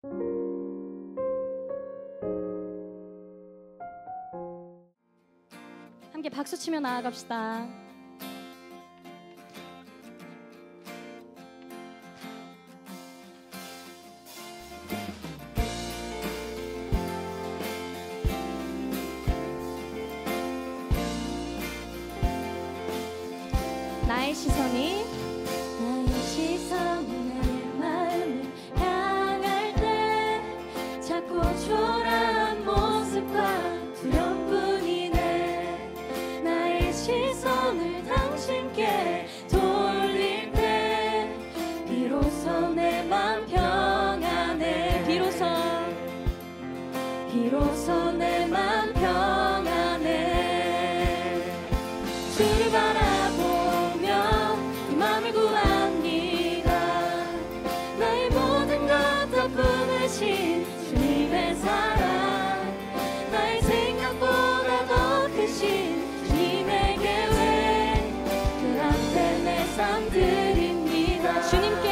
함께 박수 치며 나아갑시다. 나의 시선이 나의 마음을 향할 때 자꾸 초라한 모습과 두려움뿐이네. 나의 시선을 당신께 돌릴 때 비로소 내 맘 평안해. 비로소 내 맘 평안해. 주를 바라보며 이 맘을 구합니다. 나의 모든 것 다 품으신 주님의 사랑, 나의 생각보다 더 크신 주님의 계획, 그 앞에 내 삶 드립니다. 주님께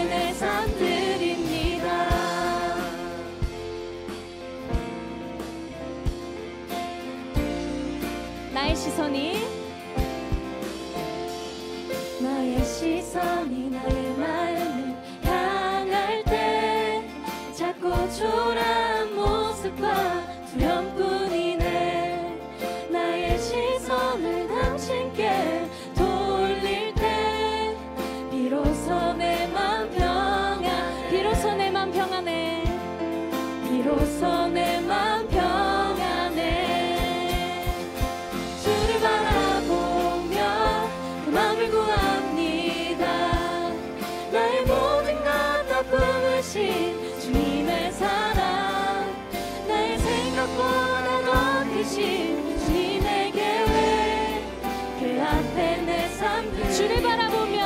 내 삶 드립니다. 나의 시선이 나의 마음을 향할 때 자꾸 초라한 모습과 두려움뿐이네. 나의 시선을 당신께 돌릴 때 비로소 내 맘 평안해. 비로소 내 맘 평안해. 주를 바라보며 그 맘을 구합니다. 나의 모든 것 다 품으신 주님의 사랑, 나의 생각보다 더 크신 주님의 계획, 그 앞에 내 삶 주를 바라보며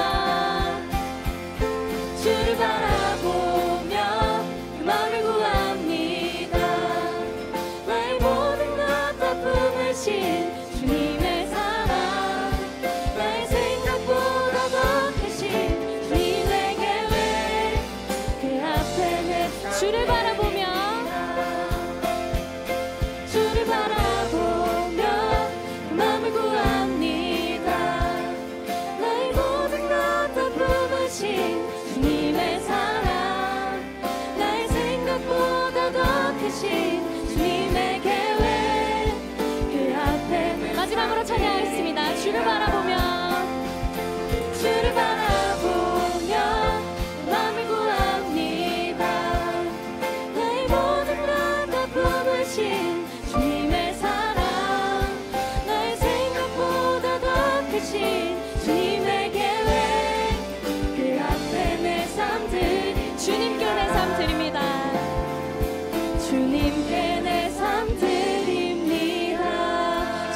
그 맘을 구합니다. 나의 모든 것 다 품으신 주님의 사랑, 나의 생각보다 더 크신 주님의 계획, 그 앞에 내 주를 바라보며 그 맘을 구합니다. 나의 모든 것 다 품으신 주님의 사랑, 나의 생각보다 더 크신 주님의 계획, 그 앞에 마지막으로 찬양하겠습니다. 주를 바라보며 맘을 구합니다. 나의 모든 것 다 품으신 주님의 사랑, 나의 생각보다 더 크신 주님의 계획, 그 앞에 내 삶 주님께 내 삶 드립니다. 주님께 내 삶 드립니다.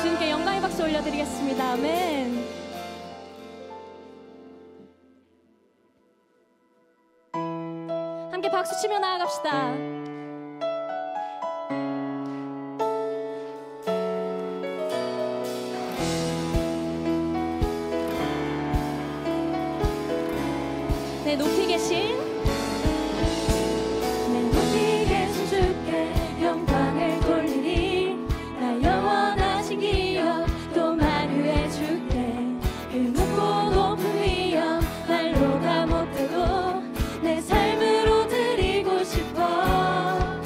주님께 영광의 박수 올려드리겠습니다. 아멘. 함께 박수 치며 나아갑시다. 내 높이 계신 주께 영광을 돌리니, 나 영원하신 기업 또 만유해 주께. 그 높고 높은 위엄 말로 다 못해도 내 삶으로 드리고 싶어.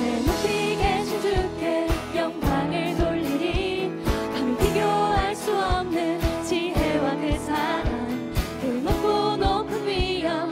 내 높이 계신 주께 영광을 돌리니, 감히 비교할 수 없는 지혜와 그 사랑, 그 높고 높은 위엄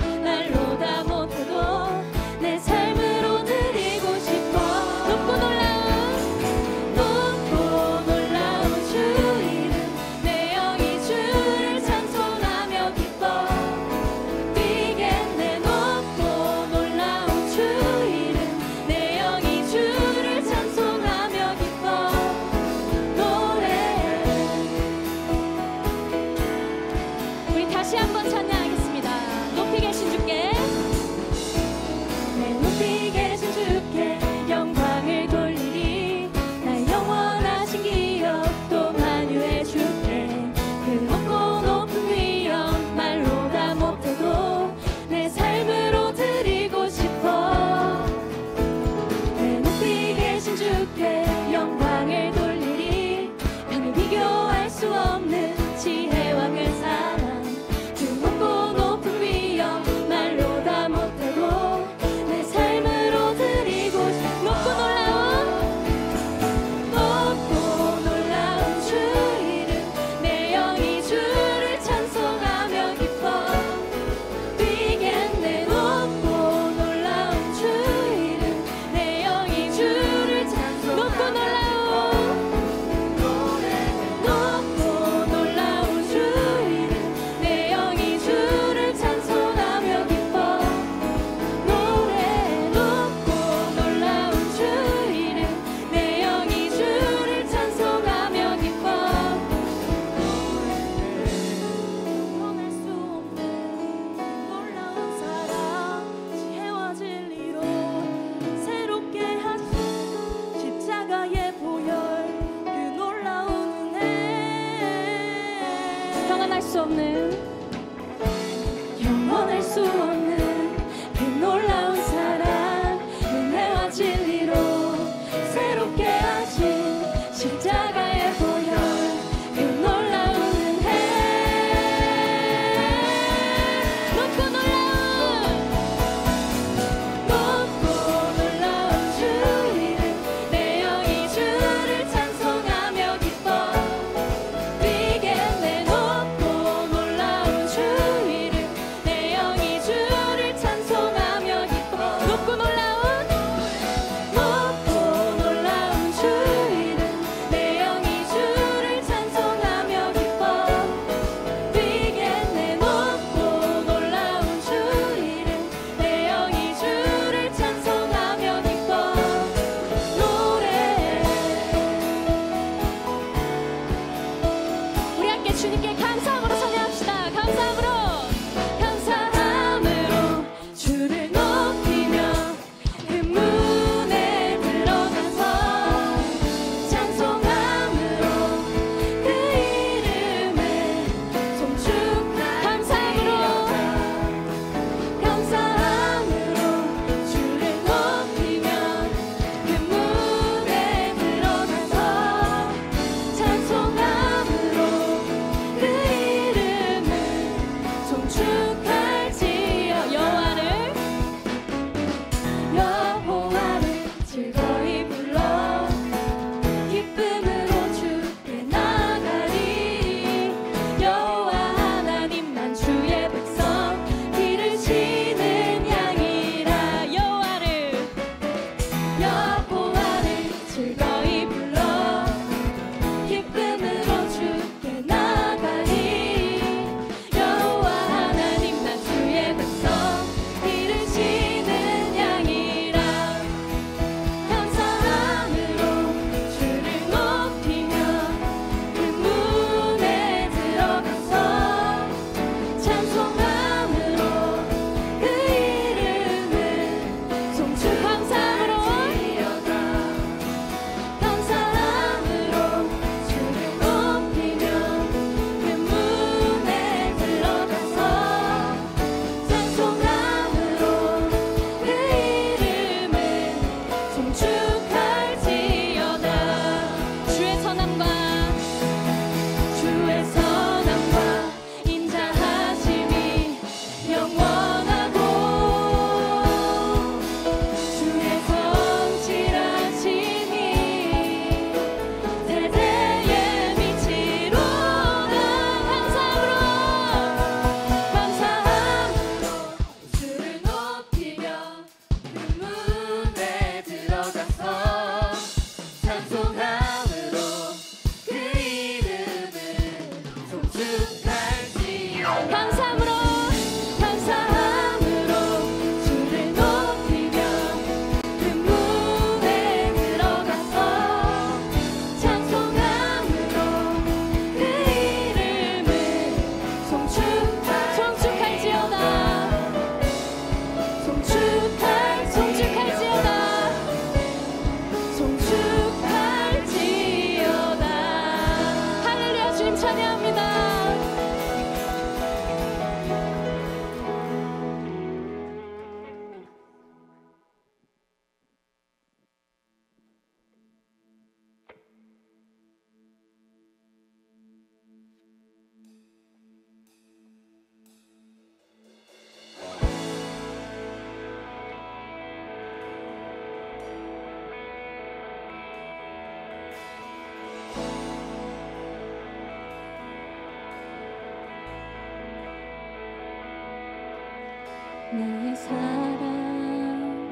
나의 사랑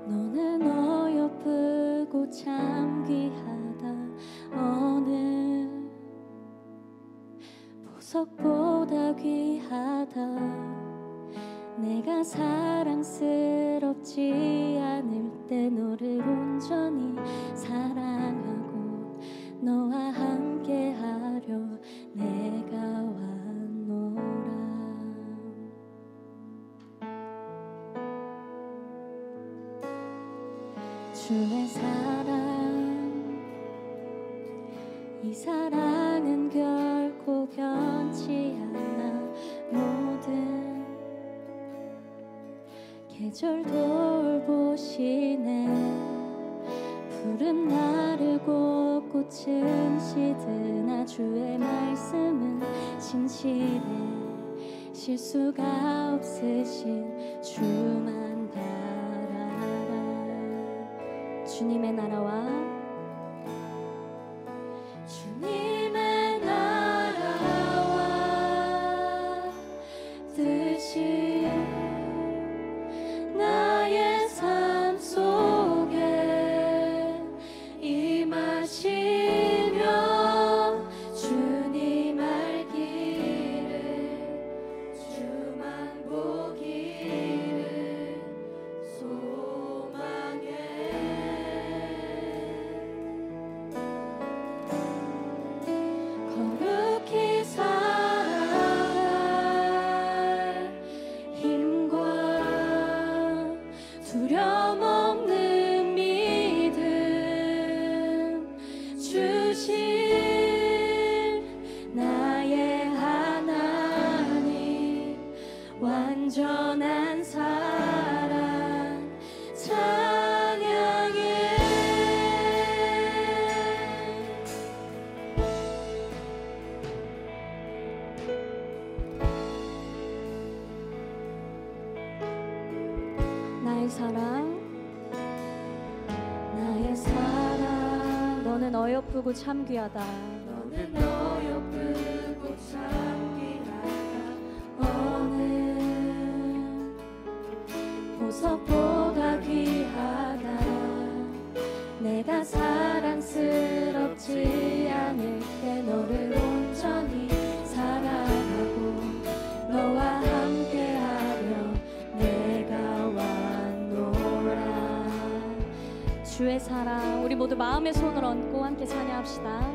너는 어여쁘고 참 귀하다. 어느 보석보다 귀하다. 내가 사랑스럽지 않을 때 너를 온전히 사랑하고 너와 함께하려 내가 왔노라. 주의 사랑 이 사랑은 결코 변치 않아. 모든 계절 돌보시네. 푸른 나르고 꽃은 시드나 주의 말씀은 진실해. 실수가 없으신 주만 바라라. 주님의 나라와 주님의 나라와 뜻이 나의 삶 속에 임하시며 주님 알기를 주만 보기를 소망해. 거룩히 살아갈 힘과 두려움 없는 믿음 주실 나의 하나님. 완전한 사랑 찬양해. 나의 사랑 나의 사랑 너는 어여쁘고 참 귀하다. 너는 어여쁘고 참 귀하다. 어느 보석보다 귀하다. 내가 사랑스럽지 않을 때 너를 온전히 사랑하고 너와 함께하려 내가 왔노라. 주의 사랑 우리 모두 마음의 손을 얹고 함께 찬양합시다.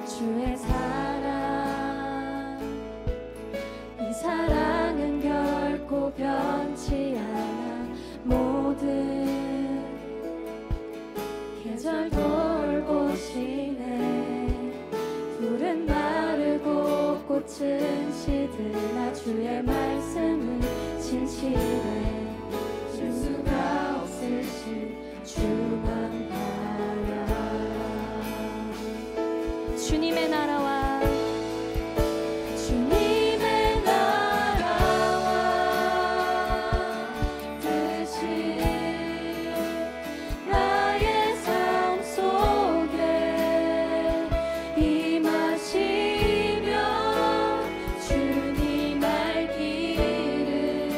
주의 사랑 이 사랑은 결코 변치 않아. 모든 계절 돌보시네. 푸른 마르고 꽃은 시드나 주의 말씀은 진실해. 실수가 없으신 주만 바라라. 주님의 나라와 주님의 나라와 뜻이 나의 삶 속에 임하시며 주님 알기를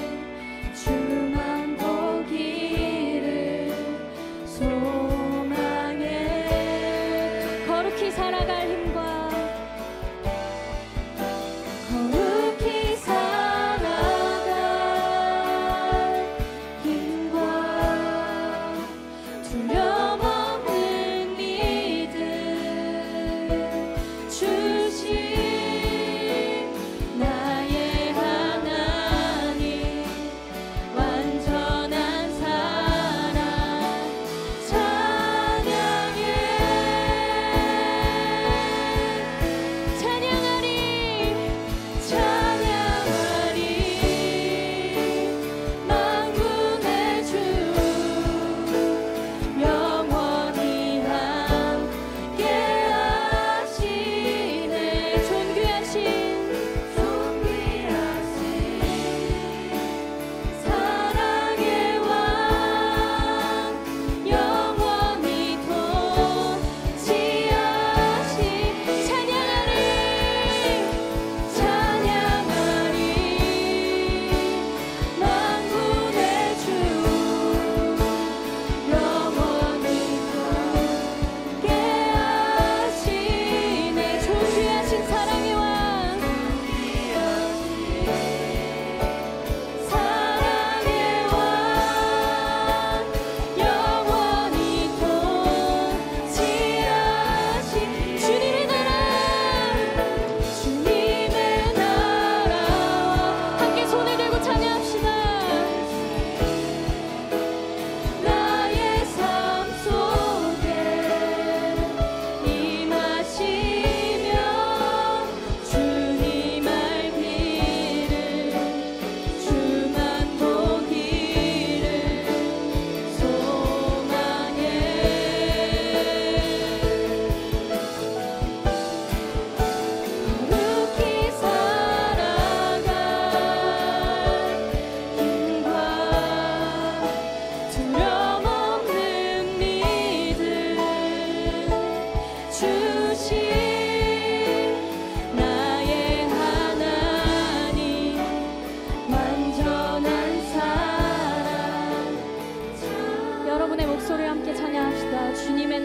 주만 보기를 소망해. 거룩히 살아갈 힘과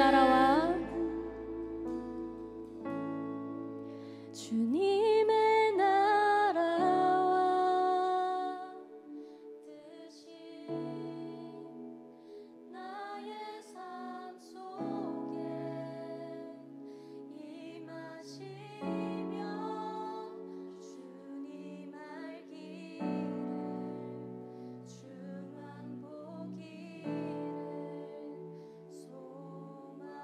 나라와 주님의 나라와 뜻이 나의 삶 속에 임하시며 주님 알기를 중한 보기를 소망해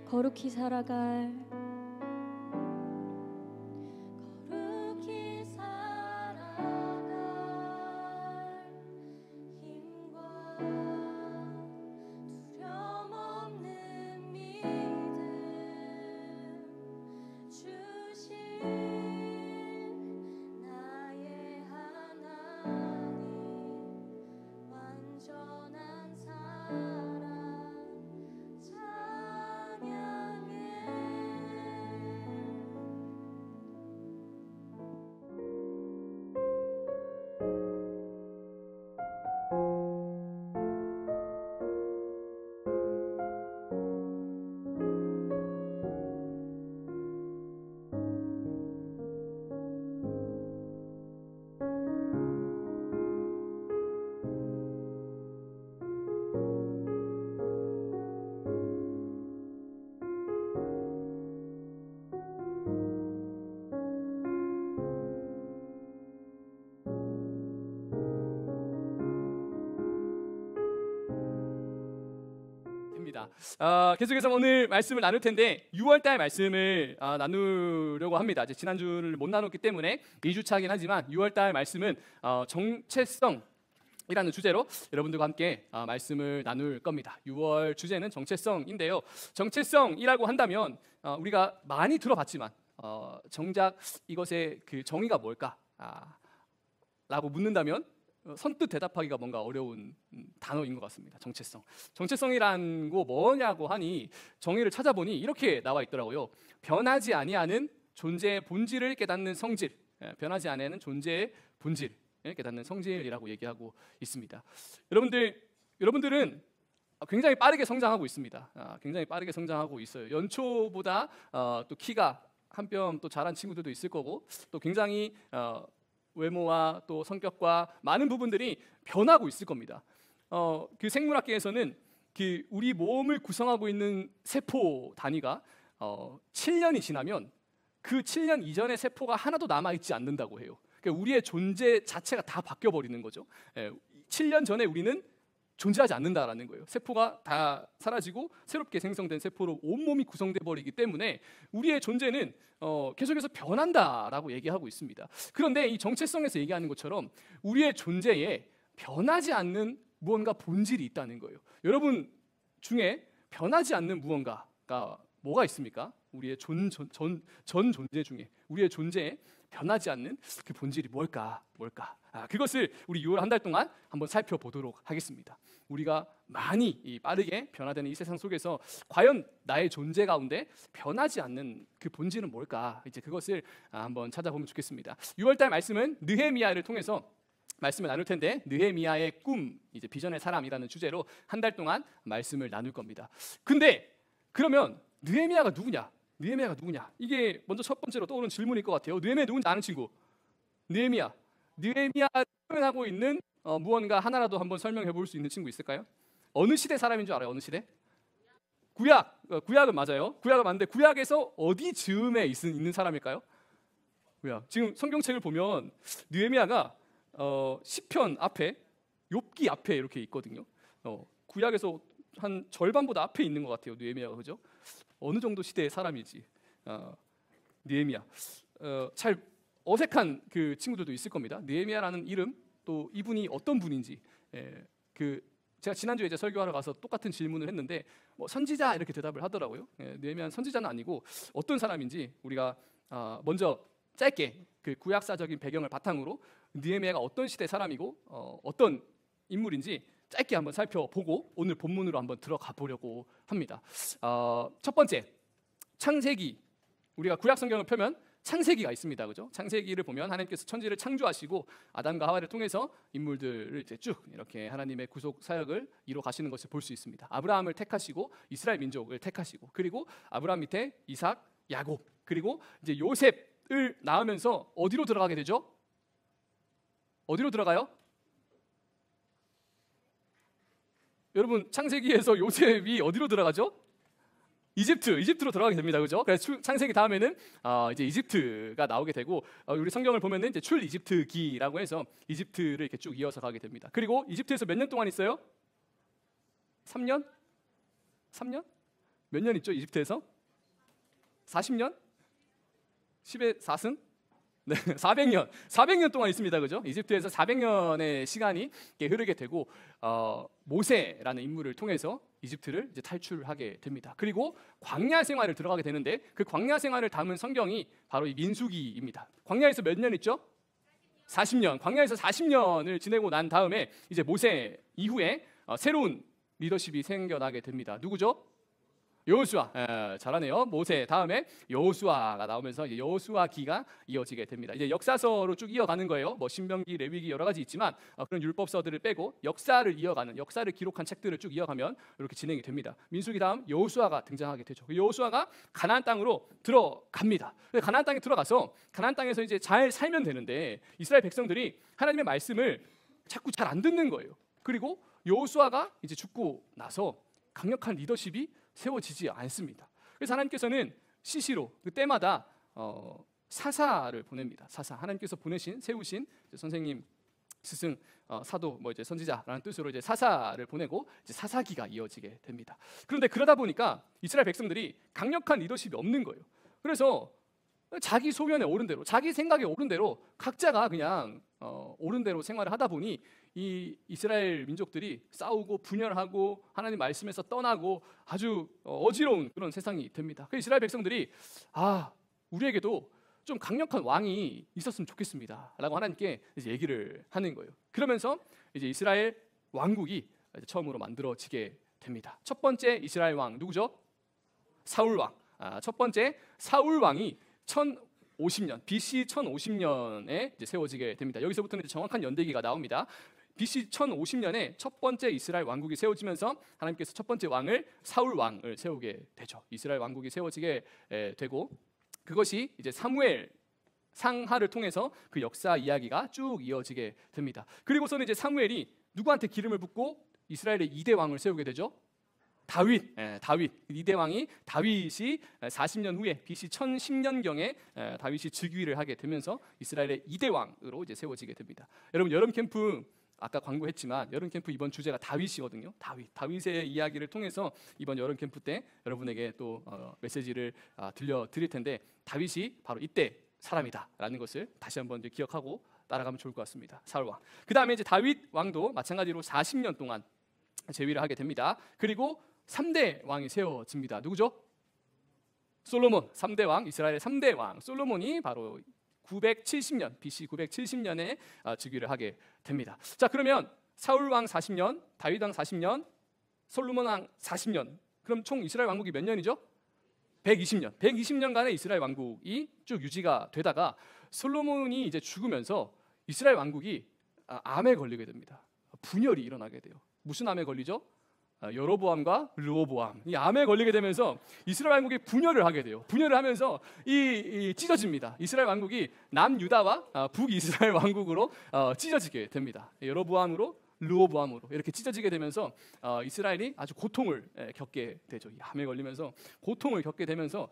거룩히 살아갈 계속해서 오늘 말씀을 나눌 텐데 6월달 말씀을 나누려고 합니다. 이제 지난주를 못 나눴기 때문에 2주차긴 하지만 6월달 말씀은 정체성이라는 주제로 여러분들과 함께 말씀을 나눌 겁니다. 6월 주제는 정체성인데요. 정체성이라고 한다면 우리가 많이 들어봤지만 정작 이것의 그 정의가 뭘까? 라고 묻는다면 선뜻 대답하기가 뭔가 어려운 단어인 것 같습니다. 정체성이란 거 뭐냐고 하니 정의를 찾아보니 이렇게 나와 있더라고요. 변하지 아니하는 존재의 본질을 깨닫는 성질, 변하지 아니하는 존재의 본질을 깨닫는 성질이라고 얘기하고 있습니다. 여러분들은 굉장히 빠르게 성장하고 있습니다. 굉장히 빠르게 성장하고 있어요. 연초보다 또 키가 한 뼘 또 자란 친구들도 있을 거고, 또 굉장히 외모와 또 성격과 많은 부분들이 변하고 있을 겁니다. 그 생물학계에서는 그 우리 몸을 구성하고 있는 세포 단위가 7년이 지나면 그 7년 이전의 세포가 하나도 남아있지 않는다고 해요. 그러니까 우리의 존재 자체가 다 바뀌어 버리는 거죠. 7년 전에 우리는 존재하지 않는다라는 거예요. 세포가 다 사라지고 새롭게 생성된 세포로 온몸이 구성돼 버리기 때문에 우리의 존재는 계속해서 변한다라고 얘기하고 있습니다. 그런데 이 정체성에서 얘기하는 것처럼 우리의 존재에 변하지 않는 무언가 본질이 있다는 거예요. 여러분 중에 변하지 않는 무언가가 뭐가 있습니까? 우리의 전 존재 중에 우리의 존재에 변하지 않는 그 본질이 뭘까? 그것을 우리 6월 한 달 동안 한번 살펴보도록 하겠습니다. 우리가 많이 빠르게 변화되는 이 세상 속에서 과연 나의 존재 가운데 변하지 않는 그 본질은 뭘까? 이제 그것을 한번 찾아보면 좋겠습니다. 6월달 말씀은 느헤미야를 통해서 말씀을 나눌 텐데, 느헤미야의 꿈, 이제 비전의 사람이라는 주제로 한 달 동안 말씀을 나눌 겁니다. 근데 그러면 느헤미야가 누구냐? 이게 먼저 첫 번째로 떠오르는 질문일 것 같아요. 느헤미야 누군지 아는 친구? 느헤미야가 표현하고 있는 무언가 하나라도 한번 설명해 볼 수 있는 친구 있을까요? 어느 시대 사람인 줄 알아요? 어느 시대? 구약은 맞아요. 구약은 맞는데 구약에서 어디 즈음에 있는 사람일까요? 구약. 지금 성경책을 보면 느헤미야가 시편 앞에, 욥기 앞에 이렇게 있거든요. 구약에서 한 절반보다 앞에 있는 것 같아요. 느헤미야가, 그죠? 어느 정도 시대의 사람이지 느헤미야. 잘 어색한 그 친구들도 있을 겁니다. 느헤미야라는 이름, 또 이분이 어떤 분인지. 제가 지난주에 이제 설교하러 가서 똑같은 질문을 했는데 선지자 이렇게 대답을 하더라고요. 느헤미야는 선지자는 아니고 어떤 사람인지 우리가 먼저 짧게 그 구약사적인 배경을 바탕으로 느헤미야가 어떤 시대 사람이고 어떤 인물인지 짧게 한번 살펴보고 오늘 본문으로 한번 들어가 보려고 합니다. 첫 번째, 창세기. 우리가 구약 성경을 펴면 창세기가 있습니다. 그죠? 창세기를 보면 하나님께서 천지를 창조하시고 아담과 하와를 통해서 인물들을 이제 쭉 이렇게 하나님의 구속 사역을 이루어 가시는 것을 볼 수 있습니다. 아브라함을 택하시고 이스라엘 민족을 택하시고, 그리고 아브라함 밑에 이삭, 야곱, 그리고 이제 요셉을 낳으면서 어디로 들어가게 되죠? 어디로 들어가요? 여러분, 창세기에서 요셉이 어디로 들어가죠? 이집트로 들어가게 됩니다. 그죠? 그래서 창세기 다음에는 이제 이집트가 나오게 되고, 우리 성경을 보면은 이제 출 이집트기라고 해서 이집트를 이렇게 쭉 이어서 가게 됩니다. 그리고 이집트에서 몇 년 동안 있어요? 3년? 3년? 몇 년 있죠? 이집트에서? 40년? 10의 4승? 네, 400년 동안 있습니다. 그죠? 이집트에서 400년의 시간이 흐르게 되고, 모세라는 인물을 통해서 이집트를 이제 탈출하게 됩니다. 그리고 광야 생활을 들어가게 되는데, 그 광야 생활을 담은 성경이 바로 이 민수기입니다. 광야에서 몇 년 있죠? 40년. 광야에서 40년을 지내고 난 다음에 이제 모세 이후에 새로운 리더십이 생겨나게 됩니다. 누구죠? 여호수아. 잘하네요. 모세 다음에 여호수아가 나오면서 이제 여호수아기가 이어지게 됩니다. 이제 역사서로 쭉 이어가는 거예요. 뭐 신명기, 레위기 여러 가지 있지만 그런 율법서들을 빼고 역사를 이어가는, 역사를 기록한 책들을 쭉 이어가면 이렇게 진행이 됩니다. 민수기 다음 여호수아가 등장하게 되죠. 여호수아가 가나안 땅으로 들어갑니다. 가나안 땅에 들어가서 가나안 땅에서 이제 잘 살면 되는데 이스라엘 백성들이 하나님의 말씀을 자꾸 잘 안 듣는 거예요. 그리고 여호수아가 이제 죽고 나서 강력한 리더십이 세워지지 않습니다. 그래서 하나님께서는 시시로 그때마다 사사를 보냅니다. 사사, 하나님께서 세우신 선생님, 스승, 사도, 뭐 이제 선지자라는 뜻으로 이제 사사를 보내고 이제 사사기가 이어지게 됩니다. 그런데 그러다 보니까 이스라엘 백성들이 강력한 리더십이 없는 거예요. 그래서 자기 소견에 오른 대로, 자기 생각에 오른 대로 각자가 그냥 오른 대로 생활을 하다 보니 이 이스라엘 민족들이 싸우고 분열하고 하나님 말씀에서 떠나고 아주 어지러운 그런 세상이 됩니다. 그 이스라엘 백성들이 우리에게도 좀 강력한 왕이 있었으면 좋겠습니다 라고 하나님께 이제 얘기를 하는 거예요. 그러면서 이제 이스라엘 왕국이 이제 처음으로 만들어지게 됩니다. 첫 번째 이스라엘 왕 누구죠? 사울 왕. 첫 번째 사울 왕이 1050년, BC 1050년에 이제 세워지게 됩니다. 여기서부터는 이제 정확한 연대기가 나옵니다. BC 1050년에 첫 번째 이스라엘 왕국이 세워지면서 하나님께서 첫 번째 왕을 사울 왕을 세우게 되죠. 이스라엘 왕국이 세워지게 되고, 그것이 이제 사무엘 상하를 통해서 그 역사 이야기가 쭉 이어지게 됩니다. 그리고서는 이제 사무엘이 누구한테 기름을 붓고 이스라엘의 2대 왕을 세우게 되죠? 다윗. 다윗 2대 왕이 다윗이 40년 후에 BC 1010년경에 다윗이 즉위를 하게 되면서 이스라엘의 2대 왕으로 이제 세워지게 됩니다. 여러분, 여름 캠프 아까 광고했지만 여름 캠프 이번 주제가 다윗이거든요. 다윗의 이야기를 통해서 이번 여름 캠프 때 여러분에게 또 메시지를 들려드릴 텐데, 다윗이 바로 이때 사람이다라는 것을 다시 한번 이제 기억하고 따라가면 좋을 것 같습니다. 사울 왕. 그 다음에 이제 다윗 왕도 마찬가지로 40년 동안 재위를 하게 됩니다. 그리고 3대 왕이 세워집니다. 누구죠? 솔로몬. 3대 왕, 이스라엘의 3대 왕 솔로몬이 바로 970년, BC 970년에 즉위를 하게 됩니다. 자, 그러면 사울 왕 40년, 다윗 왕 40년, 솔로몬 왕 40년. 그럼 총 이스라엘 왕국이 몇 년이죠? 120년. 120년간의 이스라엘 왕국이 쭉 유지가 되다가 솔로몬이 이제 죽으면서 이스라엘 왕국이 암에 걸리게 됩니다. 분열이 일어나게 돼요. 무슨 암에 걸리죠? 여로보암과 르호보암. 이 암에 걸리게 되면서 이스라엘 왕국이 분열을 하게 돼요. 분열을 하면서 찢어집니다. 이스라엘 왕국이 남유다와 북이스라엘 왕국으로 찢어지게 됩니다. 여로보암으로 르호보암으로 이렇게 찢어지게 되면서 이스라엘이 아주 고통을 겪게 되죠. 이 암에 걸리면서 고통을 겪게 되면서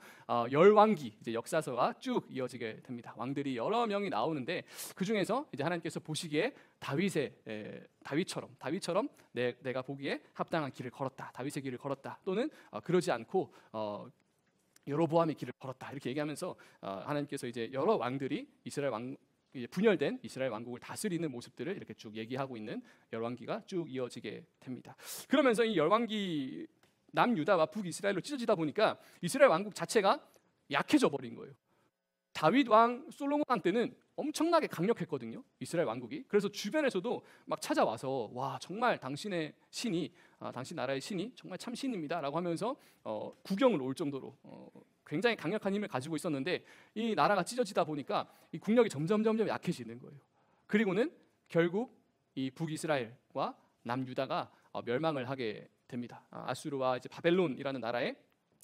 열왕기 이제 역사서가 쭉 이어지게 됩니다. 왕들이 여러 명이 나오는데 그 중에서 이제 하나님께서 보시기에 다윗처럼 내가 보기에 합당한 길을 걸었다, 다윗의 길을 걸었다, 또는 그러지 않고 여로보암의 길을 걸었다, 이렇게 얘기하면서 하나님께서 이제 여러 왕들이 분열된 이스라엘 왕국을 다스리는 모습들을 이렇게 쭉 얘기하고 있는 열왕기가 쭉 이어지게 됩니다. 그러면서 이 열왕기 남유다와 북이스라엘로 찢어지다 보니까 이스라엘 왕국 자체가 약해져 버린 거예요. 다윗 왕, 솔로몬 왕 때는 엄청나게 강력했거든요, 이스라엘 왕국이. 그래서 주변에서도 막 찾아와서 와, 정말 당신의 신이, 당신 나라의 신이 정말 참 신입니다라고 하면서 구경을 올 정도로 굉장히 강력한 힘을 가지고 있었는데 이 나라가 찢어지다 보니까 이 국력이 점점 약해지는 거예요. 그리고는 결국 이 북이스라엘과 남유다가 멸망을 하게 됩니다. 아수르와 이제 바벨론이라는 나라에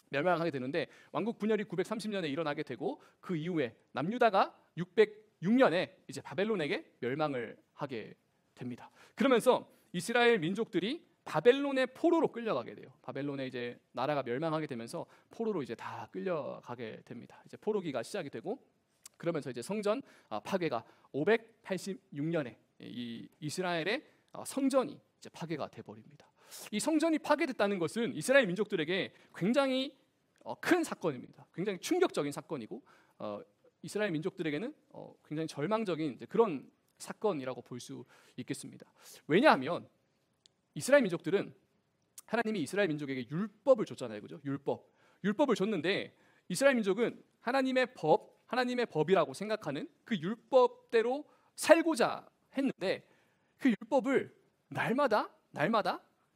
멸망하게 되는데 왕국 분열이 930년에 일어나게 되고 그 이후에 남유다가 606년에 이제 바벨론에게 멸망을 하게 됩니다. 그러면서 이스라엘 민족들이 바벨론의 포로로 끌려가게 돼요. 바벨론에 이제 나라가 멸망하게 되면서 포로로 이제 다 끌려가게 됩니다. 이제 포로기가 시작이 되고 그러면서 이제 성전 파괴가 586년에 이 이스라엘의 성전이 이제 파괴가 돼 버립니다. 이 성전이 파괴됐다는 것은 이스라엘 민족들에게 굉장히 큰 사건입니다. 굉장히 충격적인 사건이고 이스라엘 민족들에게는 굉장히 절망적인 이제 그런 사건이라고 볼 수 있겠습니다. 왜냐하면 이스라엘 민족들은 하나님이 이스라엘 민족에게 율법을 줬잖아요, 그죠? 율법을 줬는데 이스라엘 민족은 하나님의 법이라고 생각하는 그 율법대로 살고자 했는데 그 율법을 날마다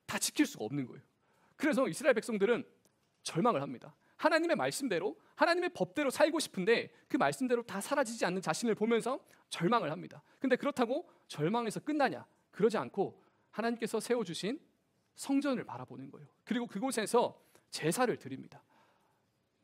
다 지킬 수가 없는 거예요. 그래서 이스라엘 백성들은 절망을 합니다. 하나님의 말씀대로, 하나님의 법대로 살고 싶은데 그 말씀대로 다 사라지지 않는 자신을 보면서 절망을 합니다. 근데 그렇다고 절망에서 끝나냐? 그러지 않고 하나님께서 세워주신 성전을 바라보는 거예요. 그리고 그곳에서 제사를 드립니다.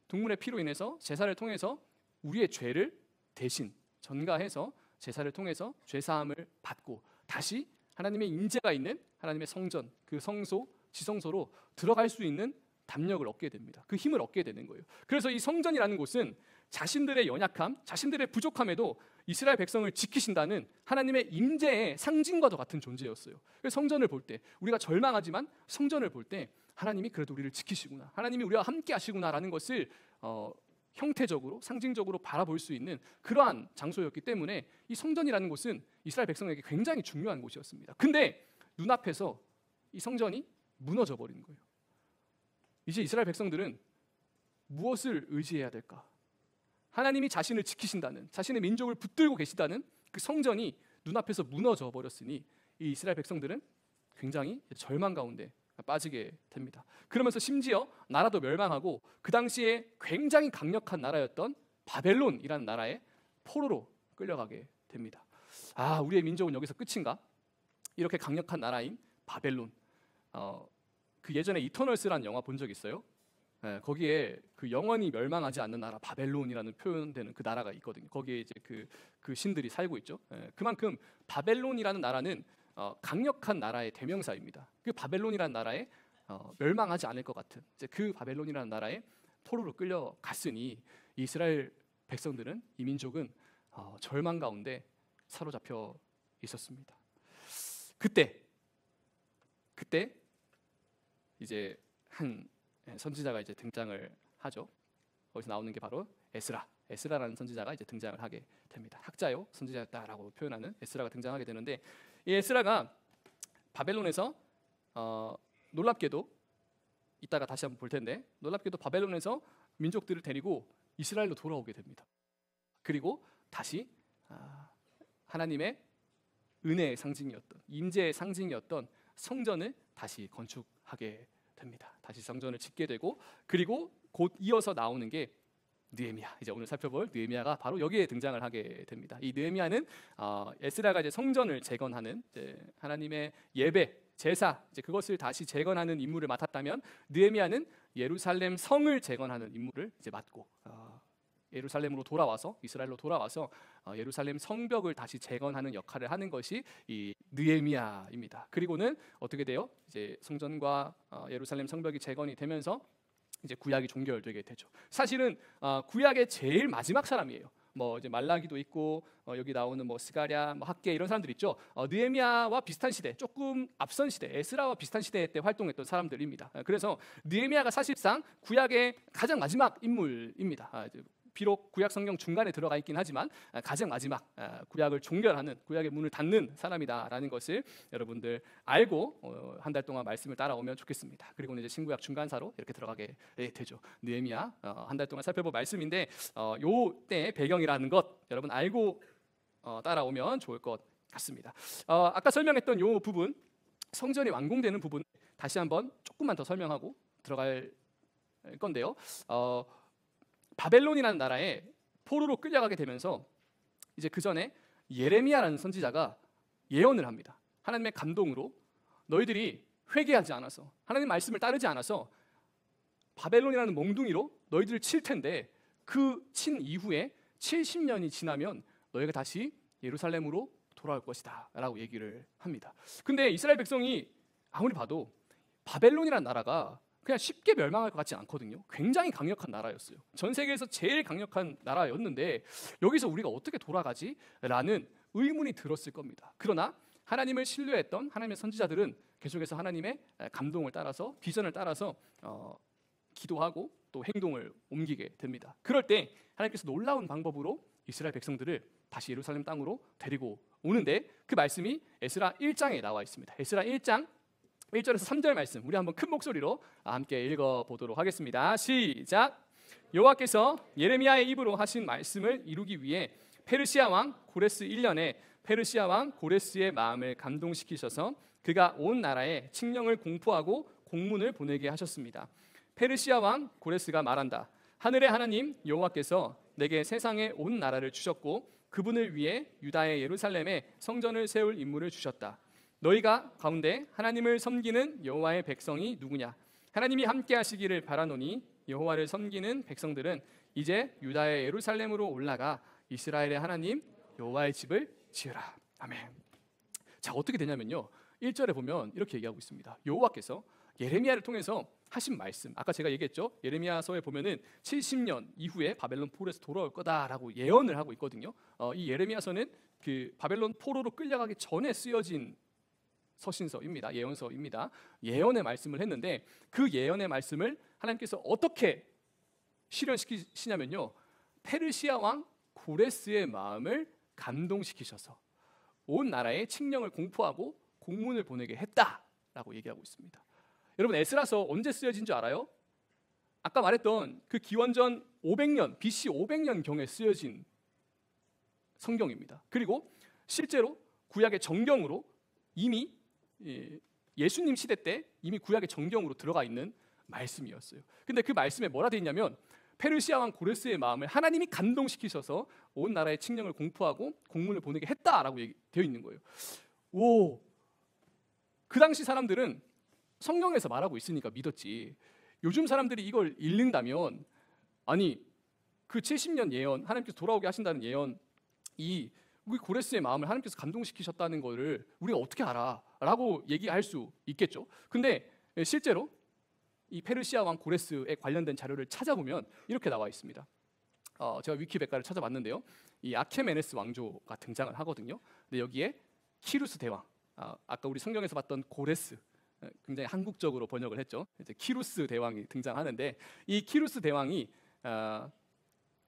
동물의 피로 인해서 제사를 통해서 우리의 죄를 대신 전가해서 제사를 통해서 죄사함을 받고 다시 하나님의 임재가 있는 하나님의 성전, 그 성소, 지성소로 들어갈 수 있는 담력을 얻게 됩니다. 그 힘을 얻게 되는 거예요. 그래서 이 성전이라는 곳은 자신들의 연약함, 자신들의 부족함에도 이스라엘 백성을 지키신다는 하나님의 임재의 상징과도 같은 존재였어요. 그래서 성전을 볼 때 우리가 절망하지만 성전을 볼 때 하나님이 그래도 우리를 지키시구나, 하나님이 우리와 함께 하시구나라는 것을 형태적으로, 상징적으로 바라볼 수 있는 그러한 장소였기 때문에 이 성전이라는 곳은 이스라엘 백성에게 굉장히 중요한 곳이었습니다. 근데 눈앞에서 이 성전이 무너져 버리는 거예요. 이제 이스라엘 백성들은 무엇을 의지해야 될까? 하나님이 자신을 지키신다는, 자신의 민족을 붙들고 계시다는 그 성전이 눈앞에서 무너져 버렸으니 이 이스라엘 백성들은 굉장히 절망 가운데 빠지게 됩니다. 그러면서 심지어 나라도 멸망하고 그 당시에 굉장히 강력한 나라였던 바벨론이라는 나라에 포로로 끌려가게 됩니다. 우리의 민족은 여기서 끝인가? 이렇게 강력한 나라인 바벨론. 그 예전에 이터널스라는 영화 본 적 있어요? 거기에 그 영원히 멸망하지 않는 나라 바벨론이라는 표현되는 그 나라가 있거든요. 거기에 이제 그 신들이 살고 있죠. 그만큼 바벨론이라는 나라는 강력한 나라의 대명사입니다. 그 바벨론이라는 나라에 멸망하지 않을 것 같은 이제 그 바벨론이라는 나라에 포로로 끌려갔으니 이스라엘 백성들은, 이 민족은 절망 가운데 사로잡혀 있었습니다. 그때 이제 한 선지자가 이제 등장을 하죠. 거기서 나오는 게 바로 에스라라는 선지자가 이제 등장을 하게 됩니다. 학자요, 선지자였다라고 표현하는 에스라가 등장하게 되는데 이 에스라가 바벨론에서 놀랍게도 이따가 다시 한번 볼 텐데 놀랍게도 바벨론에서 민족들을 데리고 이스라엘로 돌아오게 됩니다. 그리고 다시 하나님의 은혜의 상징이었던, 임재의 상징이었던 성전을 다시 건축하게 됩니다. 다시 성전을 짓게 되고, 그리고 곧 이어서 나오는 게 느헤미야. 이제 오늘 살펴볼 느헤미야가 바로 여기에 등장을 하게 됩니다. 이 느헤미야는 에스라가 이제 성전을 재건하는, 이제 하나님의 예배, 제사, 이제 그것을 다시 재건하는 임무를 맡았다면 느헤미야는 예루살렘 성을 재건하는 임무를 이제 맡고 예루살렘으로 돌아와서, 이스라엘로 돌아와서 예루살렘 성벽을 다시 재건하는 역할을 하는 것이 이 느헤미야입니다. 그리고는 어떻게 돼요? 이제 성전과 예루살렘 성벽이 재건이 되면서 이제 구약이 종결되게 되죠. 사실은 구약의 제일 마지막 사람이에요. 뭐 이제 말라기도 있고 여기 나오는 뭐 스가랴, 뭐 학개 이런 사람들 있죠. 느헤미야와 비슷한 시대, 조금 앞선 시대, 에스라와 비슷한 시대 때 활동했던 사람들입니다. 그래서 느헤미야가 사실상 구약의 가장 마지막 인물입니다. 비록 구약 성경 중간에 들어가 있긴 하지만 가장 마지막 구약을 종결하는, 구약의 문을 닫는 사람이다라는 것을 여러분들 알고 한 달 동안 말씀을 따라오면 좋겠습니다. 그리고 이제 신구약 중간사로 이렇게 들어가게 되죠. 느헤미야 한 달 동안 살펴볼 말씀인데 요 때의 배경이라는 것 여러분 알고 따라오면 좋을 것 같습니다. 아까 설명했던 요 부분, 성전이 완공되는 부분 다시 한번 조금만 더 설명하고 들어갈 건데요. 바벨론이라는 나라에 포로로 끌려가게 되면서 이제 그 전에 예레미야라는 선지자가 예언을 합니다. 하나님의 감동으로 너희들이 회개하지 않아서 하나님 말씀을 따르지 않아서 바벨론이라는 몽둥이로 너희들을 칠 텐데 그 친 이후에 70년이 지나면 너희가 다시 예루살렘으로 돌아올 것이다 라고 얘기를 합니다. 근데 이스라엘 백성이 아무리 봐도 바벨론이라는 나라가 그냥 쉽게 멸망할 것 같지 않거든요. 굉장히 강력한 나라였어요. 전 세계에서 제일 강력한 나라였는데 여기서 우리가 어떻게 돌아가지? 라는 의문이 들었을 겁니다. 그러나 하나님을 신뢰했던 하나님의 선지자들은 계속해서 하나님의 감동을 따라서 비전을 따라서 기도하고 또 행동을 옮기게 됩니다. 그럴 때 하나님께서 놀라운 방법으로 이스라엘 백성들을 다시 예루살렘 땅으로 데리고 오는데 그 말씀이 에스라 1장에 나와 있습니다. 에스라 1장 1절에서 3절 말씀 우리 한번 큰 목소리로 함께 읽어보도록 하겠습니다. 시작. 여호와께서 예레미야의 입으로 하신 말씀을 이루기 위해 페르시아 왕 고레스 1년에 페르시아 왕 고레스의 마음을 감동시키셔서 그가 온 나라에 칙령을 공포하고 공문을 보내게 하셨습니다. 페르시아 왕 고레스가 말한다. 하늘의 하나님 여호와께서 내게 세상의 온 나라를 주셨고 그분을 위해 유다의 예루살렘에 성전을 세울 임무를 주셨다. 너희가 가운데 하나님을 섬기는 여호와의 백성이 누구냐? 하나님이 함께 하시기를 바라노니 여호와를 섬기는 백성들은 이제 유다의 예루살렘으로 올라가 이스라엘의 하나님 여호와의 집을 지으라. 아멘. 자, 어떻게 되냐면요. 1절에 보면 이렇게 얘기하고 있습니다. 여호와께서 예레미야를 통해서 하신 말씀, 아까 제가 얘기했죠. 예레미야서에 보면은 70년 이후에 바벨론 포로에서 돌아올 거다라고 예언을 하고 있거든요. 이 예레미야서는 그 바벨론 포로로 끌려가기 전에 쓰여진 서신서입니다. 예언서입니다. 예언의 말씀을 했는데 그 예언의 말씀을 하나님께서 어떻게 실현시키시냐면요. 페르시아 왕 고레스의 마음을 감동시키셔서 온 나라에 칙령을 공포하고 공문을 보내게 했다라고 얘기하고 있습니다. 여러분 에스라서 언제 쓰여진 줄 알아요? 아까 말했던 그 기원전 500년 BC 500년경에 쓰여진 성경입니다. 그리고 실제로 구약의 정경으로 이미 예수님 시대 때 이미 구약의 정경으로 들어가 있는 말씀이었어요. 근데 그 말씀에 뭐라 되어 있냐면 페르시아 왕 고레스의 마음을 하나님이 감동시키셔서 온 나라의 칙령을 공포하고 공문을 보내게 했다라고 되어 있는 거예요. 오, 그 당시 사람들은 성경에서 말하고 있으니까 믿었지. 요즘 사람들이 이걸 읽는다면 아니 그 70년 예언 하나님께서 돌아오게 하신다는 예언 우리 고레스의 마음을 하나님께서 감동시키셨다는 것을 우리가 어떻게 알아? 라고 얘기할 수 있겠죠. 근데 실제로 이 페르시아 왕 고레스에 관련된 자료를 찾아보면 이렇게 나와 있습니다. 제가 위키백과를 찾아봤는데요. 이 아케메네스 왕조가 등장을 하거든요. 근데 여기에 키루스 대왕, 아까 우리 성경에서 봤던 고레스, 굉장히 한국적으로 번역을 했죠. 이제 키루스 대왕이 등장하는데 이 키루스 대왕이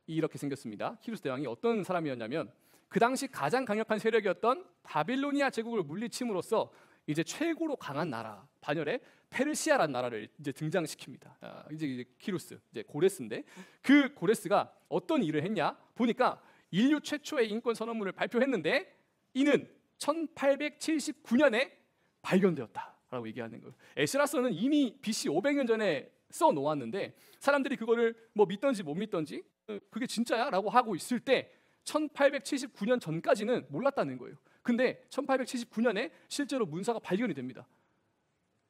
이렇게 생겼습니다. 키루스 대왕이 어떤 사람이었냐면 그 당시 가장 강력한 세력이었던 바빌로니아 제국을 물리침으로써 이제 최고로 강한 나라 반열에 페르시아라는 나라를 이제 등장시킵니다. 이제 키루스, 이제 고레스인데 그 고레스가 어떤 일을 했냐 보니까 인류 최초의 인권 선언문을 발표했는데 이는 1879년에 발견되었다라고 얘기하는 거예요. 에스라서는 이미 BC 500년 전에 써 놓았는데 사람들이 그거를 뭐 믿던지 못 믿던지 그게 진짜야라고 하고 있을 때 1879년 전까지는 몰랐다는 거예요. 근데 1879년에 실제로 문서가 발견이 됩니다.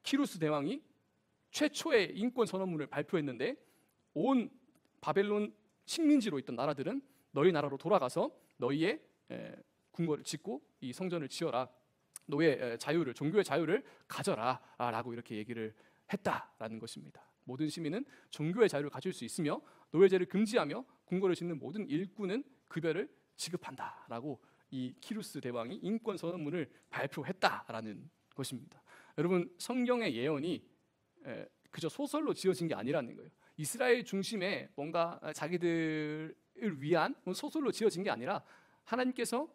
키루스 대왕이 최초의 인권 선언문을 발표했는데 온 바벨론 식민지로 있던 나라들은 너희 나라로 돌아가서 너희의 궁궐을 짓고 이 성전을 지어라. 너의 자유를, 종교의 자유를 가져라 라고 이렇게 얘기를 했다라는 것입니다. 모든 시민은 종교의 자유를 가질 수 있으며 노예제를 금지하며 궁궐을 짓는 모든 일꾼은 급여를 지급한다라고 이 키루스 대왕이 인권 선언문을 발표했다라는 것입니다. 여러분 성경의 예언이 그저 소설로 지어진 게 아니라는 거예요. 이스라엘 중심의 뭔가 자기들을 위한 소설로 지어진 게 아니라 하나님께서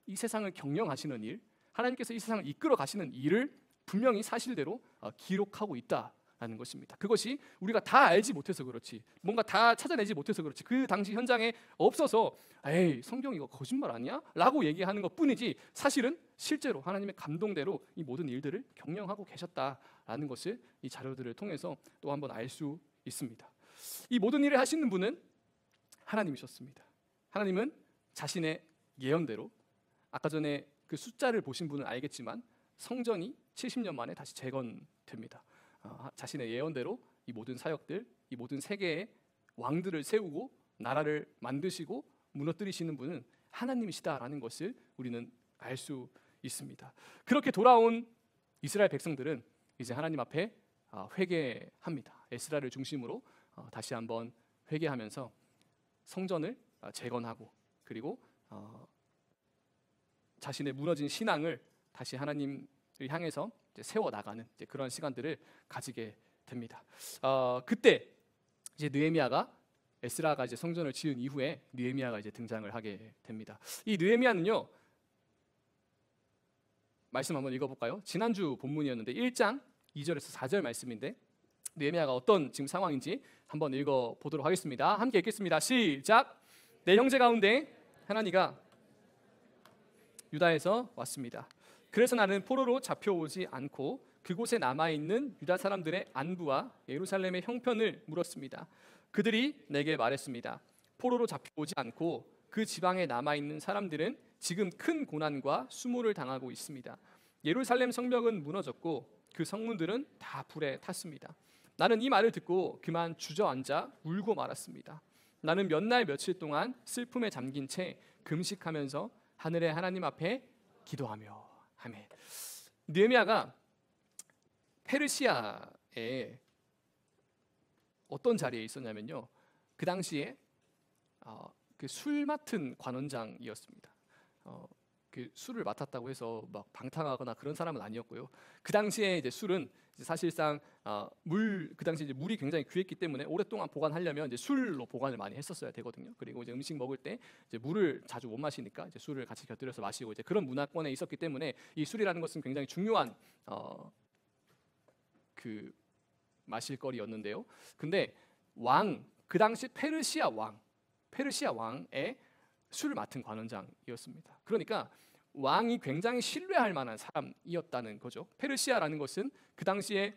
이 세상을 경영하시는 일, 하나님께서 이 세상을 이끌어 가시는 일을 분명히 사실대로 기록하고 있다라는 것입니다. 그것이 우리가 다 알지 못해서 그렇지, 뭔가 다 찾아내지 못해서 그렇지, 그 당시 현장에 없어서 에이 성경 이거 거짓말 아니야? 라고 얘기하는 것뿐이지 사실은 실제로 하나님의 감동대로 이 모든 일들을 경영하고 계셨다라는 것을 이 자료들을 통해서 또 한번 알 수 있습니다. 이 모든 일을 하시는 분은 하나님이셨습니다. 하나님은 자신의 예언대로 아까 전에 그 숫자를 보신 분은 알겠지만 성전이 70년 만에 다시 재건됩니다. 자신의 예언대로 이 모든 사역들, 이 모든 세계의 왕들을 세우고 나라를 만드시고 무너뜨리시는 분은 하나님이시다라는 것을 우리는 알 수 있습니다. 그렇게 돌아온 이스라엘 백성들은 이제 하나님 앞에 회개합니다. 에스라를 중심으로 다시 한번 회개하면서 성전을 재건하고 그리고 자신의 무너진 신앙을 다시 하나님을 향해서 이제 세워나가는 이제 그런 시간들을 가지게 됩니다. 그때 이제 느헤미야가 에스라가 이제 성전을 지은 이후에 느헤미야가 이제 등장을 하게 됩니다. 이 느헤미야는요, 말씀 한번 읽어볼까요? 지난주 본문이었는데 1장 2절에서 4절 말씀인데 느헤미야가 어떤 지금 상황인지 한번 읽어보도록 하겠습니다. 함께 읽겠습니다. 시작. 내 형제 가운데 하나니가 유다에서 왔습니다. 그래서 나는 포로로 잡혀오지 않고 그곳에 남아있는 유다 사람들의 안부와 예루살렘의 형편을 물었습니다. 그들이 내게 말했습니다. 포로로 잡혀오지 않고 그 지방에 남아있는 사람들은 지금 큰 고난과 수모를 당하고 있습니다. 예루살렘 성벽은 무너졌고 그 성문들은 다 불에 탔습니다. 나는 이 말을 듣고 그만 주저앉아 울고 말았습니다. 나는 몇 날 며칠 동안 슬픔에 잠긴 채 금식하면서 하늘의 하나님 앞에 기도하며. 아멘. 느헤미야가 페르시아에 어떤 자리에 있었냐면요, 그 당시에 그 술 맡은 관원장이었습니다. 그 술을 맡았다고 해서 막 방탕하거나 그런 사람은 아니었고요. 그 당시에 이제 술은 이제 사실상 그 당시 이제 물이 굉장히 귀했기 때문에 오랫동안 보관하려면 이제 술로 보관을 많이 했었어야 되거든요. 그리고 이제 음식 먹을 때 이제 물을 자주 못 마시니까 이제 술을 같이 곁들여서 마시고 이제 그런 문화권에 있었기 때문에 이 술이라는 것은 굉장히 중요한 그 마실거리였는데요. 근데 그 당시 페르시아 왕의 술을 맡은 관원장이었습니다. 그러니까 왕이 굉장히 신뢰할 만한 사람이었다는 거죠. 페르시아라는 것은 그 당시에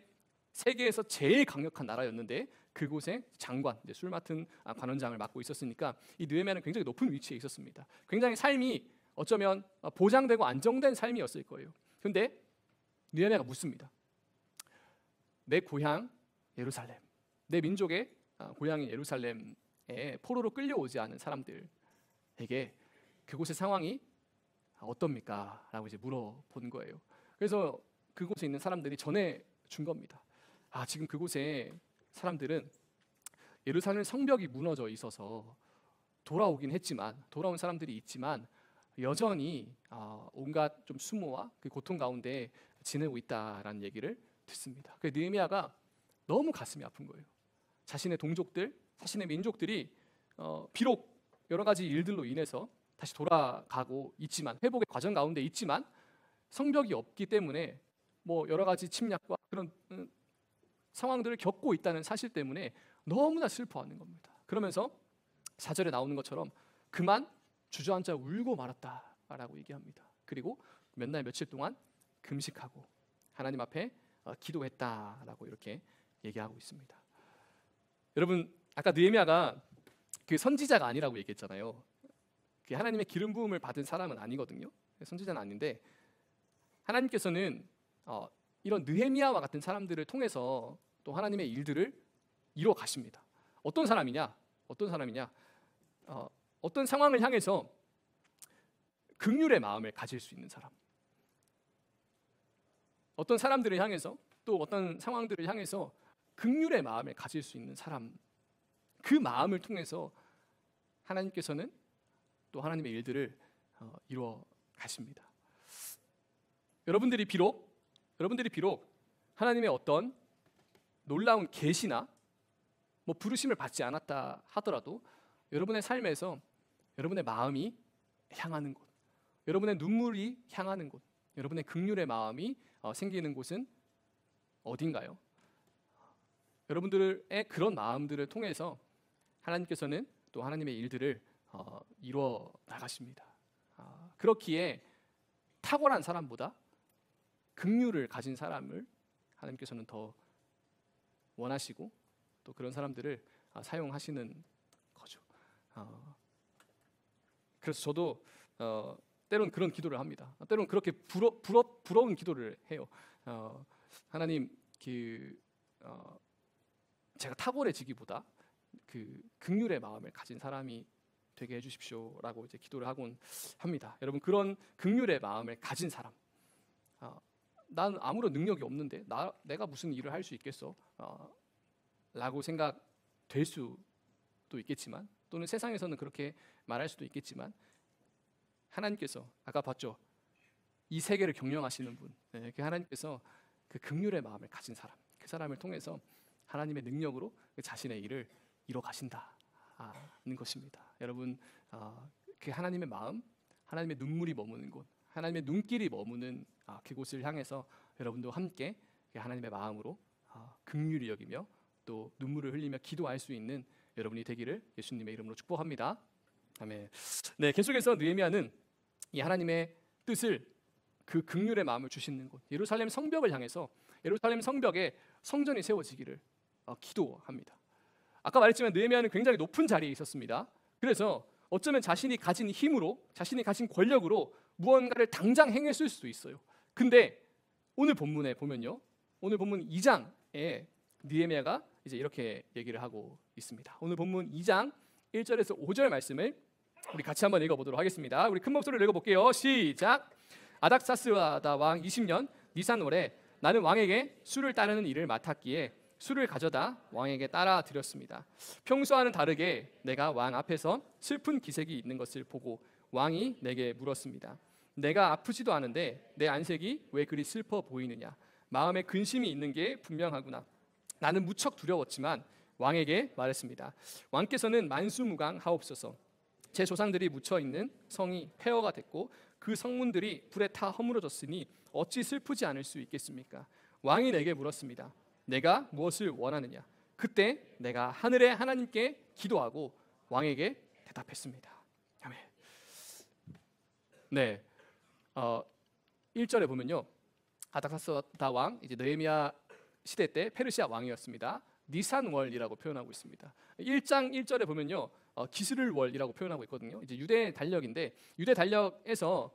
세계에서 제일 강력한 나라였는데 그곳에 장관, 술 맡은 관원장을 맡고 있었으니까 이 느헤미야는 굉장히 높은 위치에 있었습니다. 굉장히 삶이 어쩌면 보장되고 안정된 삶이었을 거예요. 그런데 느헤미야가 묻습니다. 내 고향 예루살렘, 내 민족의 고향인 예루살렘에 포로로 끌려오지 않은 사람들에게 그곳의 상황이 어떻습니까? 라고 이제 물어본 거예요. 그래서 그곳에 있는 사람들이 전해 준 겁니다. 지금 그곳에 사람들은 예루살렘 성벽이 무너져 있어서 돌아오긴 했지만, 돌아온 사람들이 있지만 여전히 온갖 좀 수모와 그 고통 가운데 지내고 있다라는 얘기를 듣습니다. 그 느헤미야가 너무 가슴이 아픈 거예요. 자신의 동족들, 자신의 민족들이 비록 여러 가지 일들로 인해서 다시 돌아가고 있지만, 회복의 과정 가운데 있지만 성벽이 없기 때문에 뭐 여러 가지 침략과 그런 상황들을 겪고 있다는 사실 때문에 너무나 슬퍼하는 겁니다. 그러면서 4절에 나오는 것처럼 그만 주저앉아 울고 말았다라고 얘기합니다. 그리고 몇 날 며칠 동안 금식하고 하나님 앞에 기도했다라고 이렇게 얘기하고 있습니다. 여러분, 아까 느헤미야가 그 선지자가 아니라고 얘기했잖아요. 그 하나님의 기름 부음을 받은 사람은 아니거든요. 선지자는 아닌데 하나님께서는 이런 느헤미야와 같은 사람들을 통해서 또 하나님의 일들을 이루어 가십니다. 어떤 사람이냐? 어떤 상황을 향해서 긍휼의 마음을 가질 수 있는 사람, 어떤 사람들을 향해서 또 어떤 상황들을 향해서 긍휼의 마음을 가질 수 있는 사람, 그 마음을 통해서 하나님께서는 또 하나님의 일들을 이루어 가십니다. 여러분들이 비록 하나님의 어떤 놀라운 계시나 뭐 부르심을 받지 않았다 하더라도 여러분의 삶에서 여러분의 마음이 향하는 곳, 여러분의 눈물이 향하는 곳, 여러분의 긍휼의 마음이 생기는 곳은 어딘가요? 여러분들의 그런 마음들을 통해서 하나님께서는 또 하나님의 일들을 이루어 나가십니다. 그렇기에 탁월한 사람보다 긍휼을 가진 사람을 하나님께서는 더 원하시고 또 그런 사람들을 사용하시는 거죠. 그래서 저도 때론 그런 기도를 합니다. 때론 그렇게 부러운 기도를 해요. 하나님, 제가 탁월해지기보다 그 긍휼의 마음을 가진 사람이 되게 해주십시오라고 이제 기도를 하곤 합니다. 여러분, 그런 긍휼의 마음을 가진 사람, 난 아무런 능력이 없는데 내가 무슨 일을 할 수 있겠어? 라고 생각될 수도 있겠지만, 또는 세상에서는 그렇게 말할 수도 있겠지만, 하나님께서 아까 봤죠? 이 세계를 경영하시는 분, 그 하나님께서 그 긍휼의 마음을 가진 사람, 그 사람을 통해서 하나님의 능력으로 자신의 일을 이뤄 가신다는 것입니다. 여러분, 그 하나님의 마음, 하나님의 눈물이 머무는 곳, 하나님의 눈길이 머무는 그곳을 향해서 여러분도 함께 하나님의 마음으로 긍휼히 여기며 또 눈물을 흘리며 기도할 수 있는 여러분이 되기를 예수님의 이름으로 축복합니다. 아멘. 네, 계속해서 느헤미야는 이 하나님의 뜻을, 그 긍휼의 마음을 주시는 곳 예루살렘 성벽을 향해서 예루살렘 성벽에 성전이 세워지기를 기도합니다. 아까 말했지만 느헤미야는 굉장히 높은 자리에 있었습니다. 그래서 어쩌면 자신이 가진 힘으로, 자신이 가진 권력으로 무언가를 당장 행했을 수도 있어요. 근데 오늘 본문에 보면요, 오늘 본문 2장에 느헤미야가 이제 이렇게 얘기를 하고 있습니다. 오늘 본문 2장 1절에서 5절 말씀을 우리 같이 한번 읽어보도록 하겠습니다. 우리 큰 목소리로 읽어볼게요. 시작. 아닥사스다 왕 20년 니산월에 나는 왕에게 술을 따르는 일을 맡았기에 술을 가져다 왕에게 따라 드렸습니다. 평소와는 다르게 내가 왕 앞에서 슬픈 기색이 있는 것을 보고 왕이 내게 물었습니다. 내가 아프지도 않은데 내 안색이 왜 그리 슬퍼 보이느냐? 마음에 근심이 있는 게 분명하구나. 나는 무척 두려웠지만 왕에게 말했습니다. 왕께서는 만수무강하옵소서. 제 조상들이 묻혀 있는 성이 폐허가 됐고 그 성문들이 불에 타 허물어졌으니 어찌 슬프지 않을 수 있겠습니까? 왕이 내게 물었습니다. 내가 무엇을 원하느냐? 그때 내가 하늘의 하나님께 기도하고 왕에게 대답했습니다. 아멘. 네, 1절에 보면요, 아닥사스다 왕, 이제 느헤미야 시대 때 페르시아 왕이었습니다. 니산월이라고 표현하고 있습니다. 1장 1절에 보면요, 기스를월이라고 표현하고 있거든요. 이제 유대 달력인데, 유대 달력에서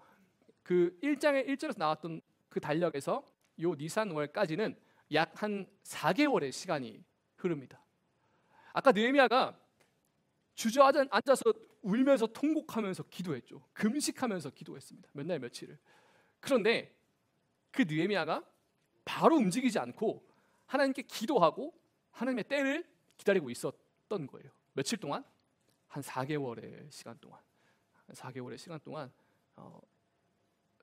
그 1장의 1절에서 나왔던 그 달력에서 요 니산월까지는 약 한 4개월의 시간이 흐릅니다. 아까 느헤미야가 주저앉아서 울면서 통곡하면서 기도했죠. 금식하면서 기도했습니다. 몇 날 며칠을. 그런데 그 느헤미야가 바로 움직이지 않고 하나님께 기도하고 하나님의 때를 기다리고 있었던 거예요. 며칠 동안? 한 4개월의 시간 동안. 4개월의 시간 동안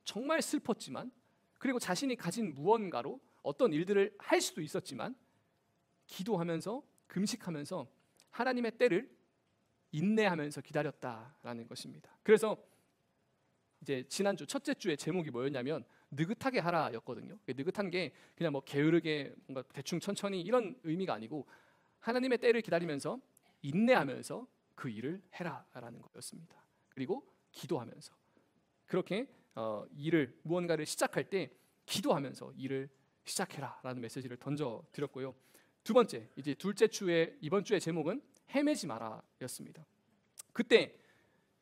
정말 슬펐지만, 그리고 자신이 가진 무언가로 어떤 일들을 할 수도 있었지만 기도하면서 금식하면서 하나님의 때를 인내하면서 기다렸다라는 것입니다. 그래서 이제 지난주 첫째 주의 제목이 뭐였냐면 느긋하게 하라였거든요. 느긋한 게 그냥 뭐 게으르게 뭔가 대충 천천히 이런 의미가 아니고 하나님의 때를 기다리면서 인내하면서 그 일을 해라라는 거였습니다. 그리고 기도하면서 그렇게 무언가를 시작할 때 기도하면서 일을 시작해라라는 메시지를 던져 드렸고요. 두 번째, 이제 둘째 주의 이번 주의 제목은 헤매지 마라였습니다. 그때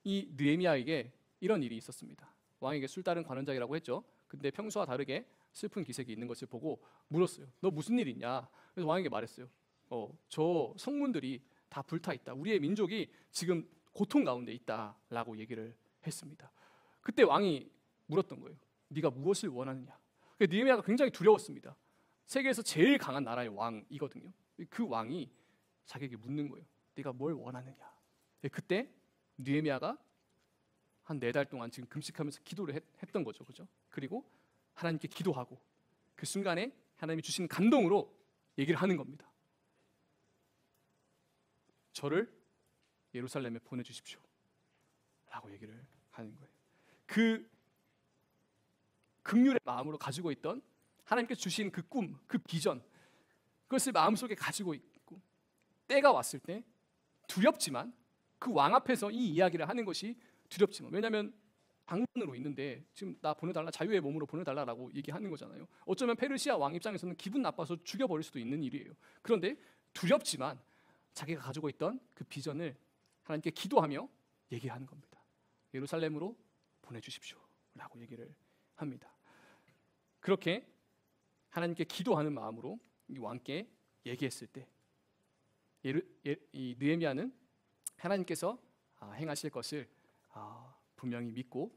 이 느헤미야에게 이런 일이 있었습니다. 왕에게 술 따른 관원장이라고 했죠. 근데 평소와 다르게 슬픈 기색이 있는 것을 보고 물었어요. 너 무슨 일 있냐? 그래서 왕에게 말했어요. 저 성문들이 다 불타 있다. 우리의 민족이 지금 고통 가운데 있다라고 얘기를 했습니다. 그때 왕이 물었던 거예요. 네가 무엇을 원하느냐? 느헤미야가 굉장히 두려웠습니다. 세계에서 제일 강한 나라의 왕이거든요. 그 왕이 자기에게 묻는 거예요. 네가 뭘 원하느냐? 그때 느헤미야가 한 4달 동안 지금 금식하면서 기도를 했던 거죠. 그죠? 그리고 하나님께 기도하고 그 순간에 하나님이 주신 감동으로 얘기를 하는 겁니다. 저를 예루살렘에 보내주십시오 라고 얘기를 하는 거예요. 그 긍휼의 마음으로 가지고 있던 하나님께서 주신 그 꿈, 그 비전, 그것을 마음속에 가지고 있고 때가 왔을 때 두렵지만 그 왕 앞에서 이 이야기를 하는 것이 두렵지만, 왜냐하면 방관으로 있는데 지금 나 보내달라, 자유의 몸으로 보내달라라고 얘기하는 거잖아요. 어쩌면 페르시아 왕 입장에서는 기분 나빠서 죽여버릴 수도 있는 일이에요. 그런데 두렵지만 자기가 가지고 있던 그 비전을 하나님께 기도하며 얘기하는 겁니다. 예루살렘으로 보내주십시오 라고 얘기를 합니다. 그렇게 하나님께 기도하는 마음으로 이 왕께 얘기했을 때 이 느헤미야는 하나님께서 행하실 것을 분명히 믿고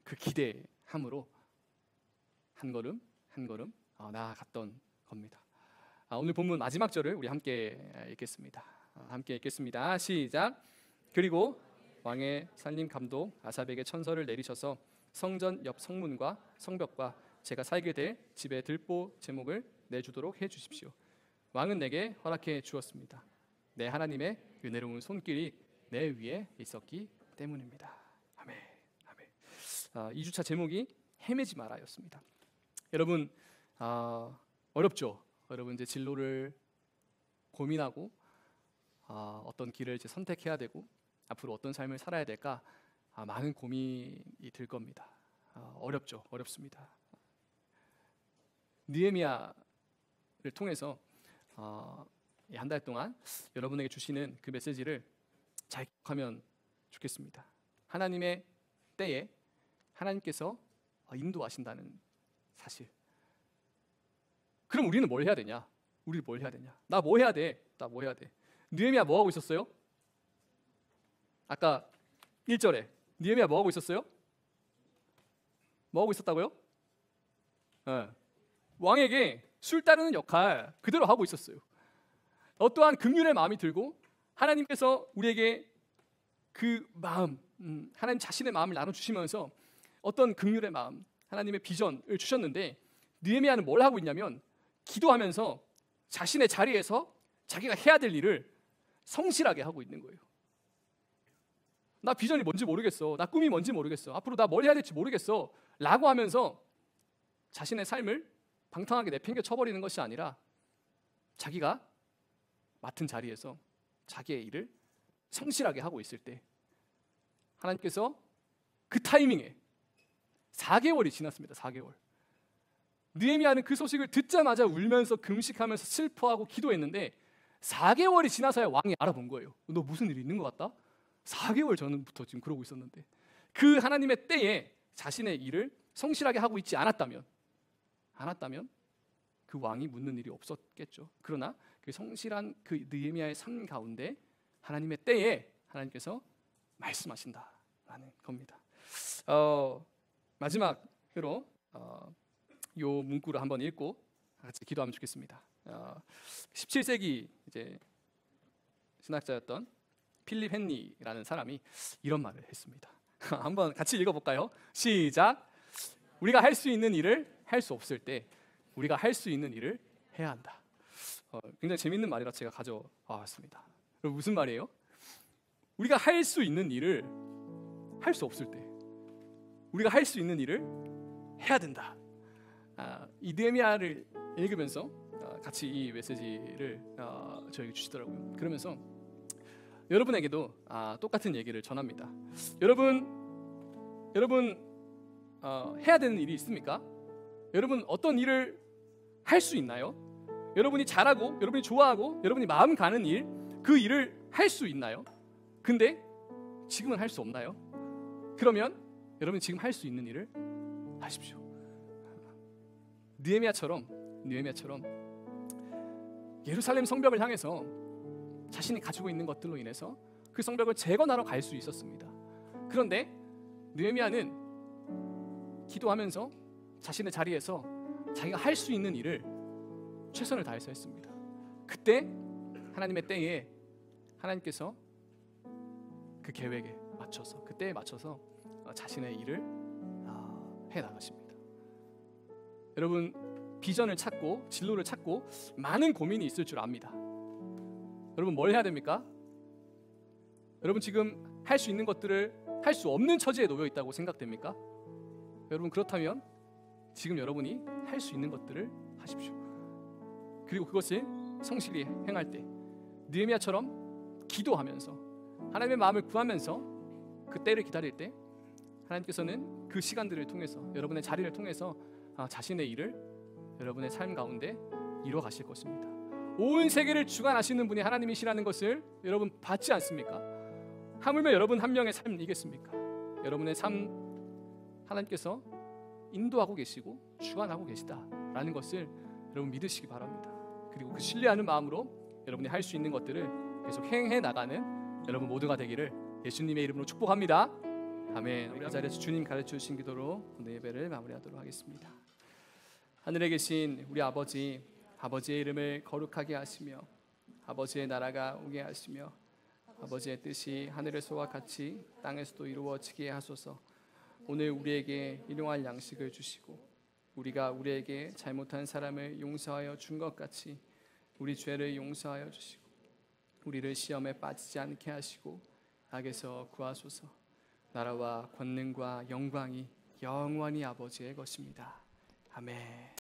그 기대함으로 한 걸음 한 걸음 나아갔던 겁니다. 오늘 본문 마지막 절을 우리 함께 읽겠습니다. 함께 읽겠습니다. 시작. 그리고 왕의 산림 감독 아삽에게 천서를 내리셔서 성전 옆 성문과 성벽과 제가 살게 될 집의 들보 제목을 내주도록 해 주십시오. 왕은 내게 허락해 주었습니다. 내 하나님의 은혜로운 손길이 내 위에 있었기 때문입니다. 아멘. 아멘. 2주차 제목이 헤매지 마라였습니다. 여러분 어렵죠. 여러분 이제 진로를 고민하고 어떤 길을 이제 선택해야 되고 앞으로 어떤 삶을 살아야 될까 많은 고민이 들 겁니다. 어렵죠. 어렵습니다. 느헤미야를 통해서 한 달 동안 여러분에게 주시는 그 메시지를 잘 기억하면 좋겠습니다. 하나님의 때에 하나님께서 인도하신다는 사실. 그럼 우리는 뭘 해야 되냐? 우리 뭘 해야 되냐? 나 뭐 해야 돼? 나 뭐 해야 돼? 느헤미야 뭐 하고 있었어요? 아까 1절에 느헤미야 뭐 하고 있었어요? 뭐 하고 있었다고요? 왕에게 술 따르는 역할 그대로 하고 있었어요. 어떠한 긍휼의 마음이 들고 하나님께서 우리에게 그 마음, 하나님 자신의 마음을 나눠주시면서 어떤 긍휼의 마음, 하나님의 비전을 주셨는데 느헤미야는 뭘 하고 있냐면 기도하면서 자신의 자리에서 자기가 해야 될 일을 성실하게 하고 있는 거예요. 나 비전이 뭔지 모르겠어. 나 꿈이 뭔지 모르겠어. 앞으로 나 뭘 해야 될지 모르겠어 라고 하면서 자신의 삶을 방탕하게 내팽겨 쳐버리는 것이 아니라 자기가 맡은 자리에서 자기의 일을 성실하게 하고 있을 때 하나님께서 그 타이밍에 4개월이 지났습니다. 4개월. 느헤미야는 그 소식을 듣자마자 울면서 금식하면서 슬퍼하고 기도했는데 4개월이 지나서야 왕이 알아본 거예요. 너 무슨 일이 있는 것 같다? 4개월 전부터 지금 그러고 있었는데 그 하나님의 때에 자신의 일을 성실하게 하고 있지 않았다면 그 왕이 묻는 일이 없었겠죠. 그러나 그 성실한 그 느헤미야의 삶 가운데 하나님의 때에 하나님께서 말씀하신다라는 겁니다. 마지막으로 요 문구를 한번 읽고 같이 기도하면 좋겠습니다. 17세기 이제 신학자였던 필립 헨리라는 사람이 이런 말을 했습니다. 한번 같이 읽어볼까요? 시작. 우리가 할 수 있는 일을 할 수 없을 때 우리가 할 수 있는 일을 해야 한다. 굉장히 재밌는 말이라 제가 가져왔습니다. 그럼 무슨 말이에요? 우리가 할 수 있는 일을 할 수 없을 때 우리가 할 수 있는 일을 해야 된다. 이 느헤미야를 읽으면서 같이 이 메시지를 저에게 주시더라고요. 그러면서 여러분에게도 똑같은 얘기를 전합니다. 여러분 해야 되는 일이 있습니까? 여러분 어떤 일을 할 수 있나요? 여러분이 잘하고 여러분이 좋아하고 여러분이 마음 가는 일, 그 일을 할 수 있나요? 근데 지금은 할 수 없나요? 그러면 여러분이 지금 할 수 있는 일을 하십시오. 느헤미야처럼 예루살렘 성벽을 향해서 자신이 가지고 있는 것들로 인해서 그 성벽을 재건하러 갈 수 있었습니다. 그런데 느헤미야는 기도하면서 자신의 자리에서 자기가 할 수 있는 일을 최선을 다해서 했습니다. 그때 하나님의 때에 하나님께서 그 계획에 맞춰서 그 때에 맞춰서 자신의 일을 해 나가십니다. 여러분 비전을 찾고 진로를 찾고 많은 고민이 있을 줄 압니다. 여러분 뭘 해야 됩니까? 여러분 지금 할 수 있는 것들을 할 수 없는 처지에 놓여 있다고 생각됩니까? 여러분 그렇다면 지금 여러분이 할 수 있는 것들을 하십시오. 그리고 그것을 성실히 행할 때 느헤미야처럼 기도하면서 하나님의 마음을 구하면서 그 때를 기다릴 때 하나님께서는 그 시간들을 통해서 여러분의 자리를 통해서 자신의 일을 여러분의 삶 가운데 이루어 가실 것입니다. 온 세계를 주관하시는 분이 하나님이시라는 것을 여러분 받지 않습니까? 하물며 여러분 한 명의 삶이겠습니까? 여러분의 삶 하나님께서 인도하고 계시고 주관하고 계시다라는 것을 여러분 믿으시기 바랍니다. 그리고 그 신뢰하는 마음으로 여러분이 할 수 있는 것들을 계속 행해 나가는 여러분 모두가 되기를 예수님의 이름으로 축복합니다. 아멘. 우리 그 자리에서 주님 가르쳐 주신 기도로 오늘 예배를 마무리하도록 하겠습니다. 하늘에 계신 우리 아버지, 아버지의 이름을 거룩하게 하시며 아버지의 나라가 오게 하시며 아버지의 뜻이 하늘에서와 같이 땅에서도 이루어지게 하소서. 오늘 우리에게 일용할 양식을 주시고 우리가 우리에게 잘못한 사람을 용서하여 준 것 같이 우리 죄를 용서하여 주시고 우리를 시험에 빠지지 않게 하시고 악에서 구하소서. 나라와 권능과 영광이 영원히 아버지의 것입니다. 아멘.